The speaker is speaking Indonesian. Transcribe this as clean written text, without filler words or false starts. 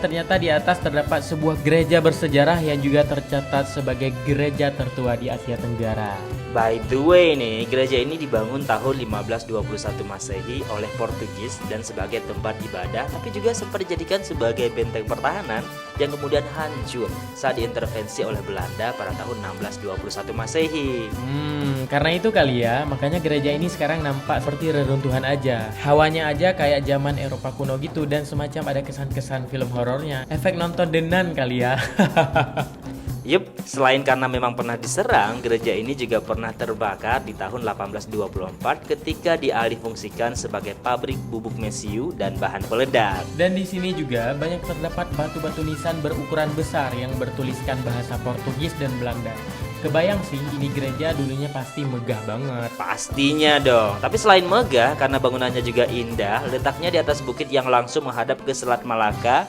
Ternyata di atas terdapat sebuah gereja bersejarah yang juga tercatat sebagai gereja tertua di Asia Tenggara. By the way nih, gereja ini dibangun tahun 1521 Masehi oleh Portugis dan sebagai tempat ibadah, tapi juga sempat dijadikan sebagai benteng pertahanan yang kemudian hancur saat diintervensi oleh Belanda pada tahun 1621 Masehi. Karena itu kali ya, makanya gereja ini sekarang nampak seperti reruntuhan aja. Hawanya aja kayak zaman Eropa kuno gitu dan semacam ada kesan-kesan film horornya. Efek nonton The Nun kali ya. Yup, selain karena memang pernah diserang, gereja ini juga pernah terbakar di tahun 1824 ketika dialihfungsikan sebagai pabrik bubuk mesiu dan bahan peledak. Dan di sini juga banyak terdapat batu-batu nisan berukuran besar yang bertuliskan bahasa Portugis dan Belanda. Kebayang sih, ini gereja dulunya pasti megah banget. Pastinya dong, tapi selain megah, karena bangunannya juga indah, letaknya di atas bukit yang langsung menghadap ke Selat Malaka,